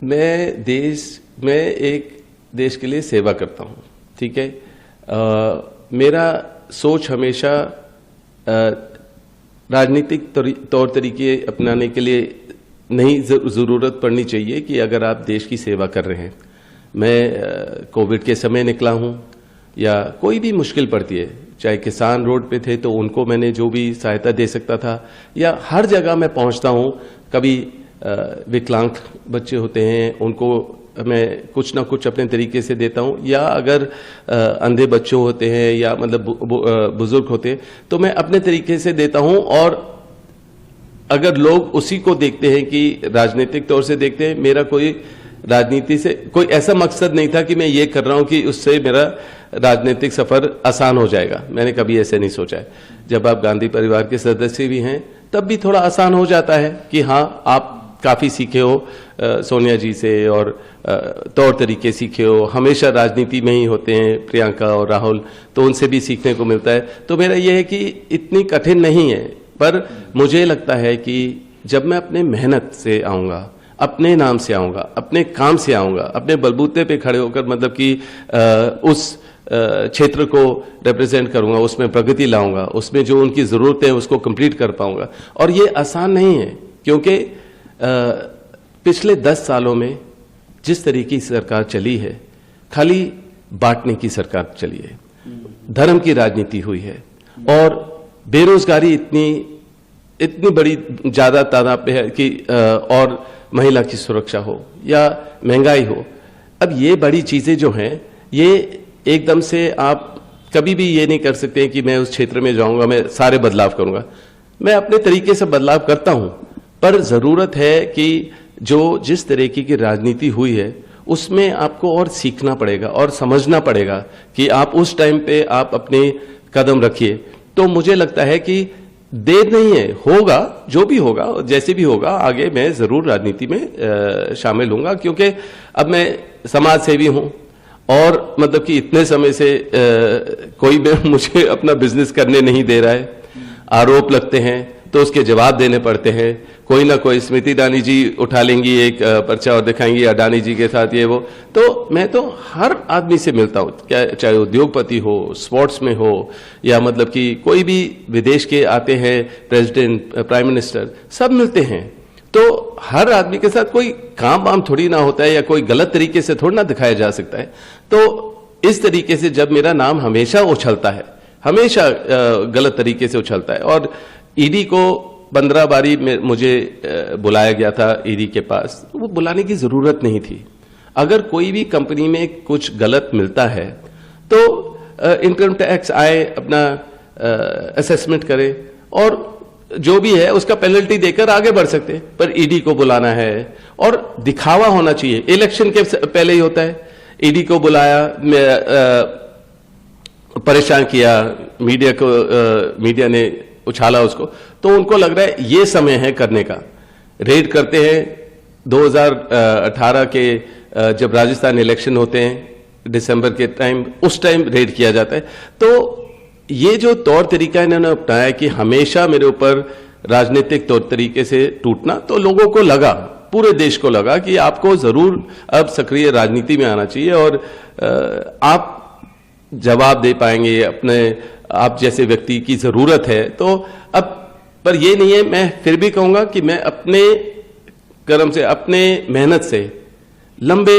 मैं एक देश के लिए सेवा करता हूं, ठीक है। मेरा सोच हमेशा राजनीतिक तौर तरीके अपनाने के लिए नहीं जरूरत पड़नी चाहिए कि अगर आप देश की सेवा कर रहे हैं। मैं कोविड के समय निकला हूं या कोई भी मुश्किल पड़ती है, चाहे किसान रोड पे थे तो उनको मैंने जो भी सहायता दे सकता था, या हर जगह मैं पहुंचता हूं। कभी विकलांग बच्चे होते हैं, उनको मैं कुछ ना कुछ अपने तरीके से देता हूं, या अगर अंधे बच्चे होते हैं या मतलब बुजुर्ग होते हैं तो मैं अपने तरीके से देता हूं। और अगर लोग उसी को देखते हैं कि राजनीतिक तौर से देखते हैं, मेरा कोई राजनीति से कोई ऐसा मकसद नहीं था कि मैं ये कर रहा हूं कि उससे मेरा राजनीतिक सफर आसान हो जाएगा। मैंने कभी ऐसे नहीं सोचा है। जब आप गांधी परिवार के सदस्य भी हैं तब भी थोड़ा आसान हो जाता है कि हाँ, आप काफी सीखे हो सोनिया जी से और तौर तरीके सीखे हो, हमेशा राजनीति में ही होते हैं प्रियंका और राहुल, तो उनसे भी सीखने को मिलता है। तो मेरा यह है कि इतनी कठिन नहीं है, पर मुझे लगता है कि जब मैं अपने मेहनत से आऊंगा, अपने नाम से आऊंगा, अपने काम से आऊंगा, अपने बलबूते पे खड़े होकर मतलब कि उस क्षेत्र को रिप्रेजेंट करूंगा, उसमें प्रगति लाऊंगा, उसमें जो उनकी जरूरत है उसको कंप्लीट कर पाऊंगा। और ये आसान नहीं है, क्योंकि पिछले 10 सालों में जिस तरीके की सरकार चली है, खाली बांटने की सरकार चली है, धर्म की राजनीति हुई है, और बेरोजगारी इतनी बड़ी ज्यादा तादाद पे है कि और महिला की सुरक्षा हो या महंगाई हो। अब ये बड़ी चीजें जो हैं, ये एकदम से आप कभी भी ये नहीं कर सकते कि मैं उस क्षेत्र में जाऊंगा, मैं सारे बदलाव करूंगा। मैं अपने तरीके से बदलाव करता हूं, पर जरूरत है कि जिस तरीके की राजनीति हुई है उसमें आपको और सीखना पड़ेगा और समझना पड़ेगा कि आप उस टाइम पे आप अपने कदम रखिए। तो मुझे लगता है कि देर नहीं है, होगा जो भी होगा, जैसे भी होगा, आगे मैं जरूर राजनीति में शामिल होऊंगा, क्योंकि अब मैं समाज सेवी हूं और मतलब कि इतने समय से कोई मुझे अपना बिजनेस करने नहीं दे रहा है। आरोप लगते हैं तो उसके जवाब देने पड़ते हैं। कोई ना कोई स्मृति ईरानी जी उठा लेंगी एक पर्चा और दिखाएंगी अडानी जी के साथ ये वो। तो मैं तो हर आदमी से मिलता हूं, क्या चाहे उद्योगपति हो, स्पोर्ट्स में हो, या मतलब कि कोई भी विदेश के आते हैं प्रेसिडेंट, प्राइम मिनिस्टर, सब मिलते हैं। तो हर आदमी के साथ कोई काम वाम थोड़ी ना होता है, या कोई गलत तरीके से थोड़ी ना दिखाया जा सकता है। तो इस तरीके से जब मेरा नाम हमेशा उछलता है, हमेशा गलत तरीके से उछलता है। और ईडी को 15 बारी में मुझे बुलाया गया था ईडी के पास, वो बुलाने की जरूरत नहीं थी। अगर कोई भी कंपनी में कुछ गलत मिलता है तो इनकम टैक्स आए, अपना असेसमेंट करे और जो भी है उसका पेनल्टी देकर आगे बढ़ सकते हैं। पर ईडी को बुलाना है और दिखावा होना चाहिए। इलेक्शन के पहले ही होता है, ईडी को बुलाया, परेशान किया, मीडिया ने उछाला उसको, तो उनको लग रहा है ये समय है करने का। रेड करते हैं 2018 के जब राजस्थान इलेक्शन होते हैं दिसंबर के टाइम, उस टाइम रेड किया जाता है। तो ये जो तौर तरीका इन्होंने अपनाया कि हमेशा मेरे ऊपर राजनीतिक तौर तरीके से टूटना, तो लोगों को लगा, पूरे देश को लगा कि आपको जरूर अब सक्रिय राजनीति में आना चाहिए और आप जवाब दे पाएंगे, अपने आप जैसे व्यक्ति की जरूरत है। तो अब पर ये नहीं है, मैं फिर भी कहूंगा कि मैं अपने कर्म से, अपने मेहनत से लंबे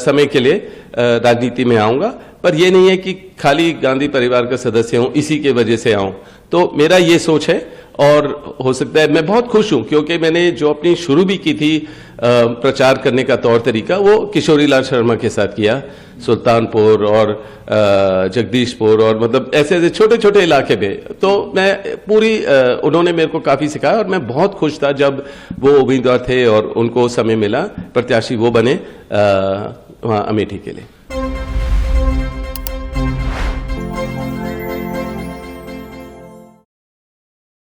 समय के लिए राजनीति में आऊंगा। पर यह नहीं है कि खाली गांधी परिवार का सदस्य हूं इसी के वजह से आऊं। तो मेरा ये सोच है और हो सकता है मैं बहुत खुश हूं, क्योंकि मैंने जो अपनी शुरू भी की थी प्रचार करने का तौर तरीका, वो किशोरी लाल शर्मा के साथ किया, सुल्तानपुर और जगदीशपुर और मतलब ऐसे ऐसे छोटे छोटे इलाके में। तो मैं पूरी उन्होंने मेरे को काफी सिखाया और मैं बहुत खुश था जब वो उम्मीदवार थे और उनको समय मिला, प्रत्याशी वो बने वहां अमेठी के लिए।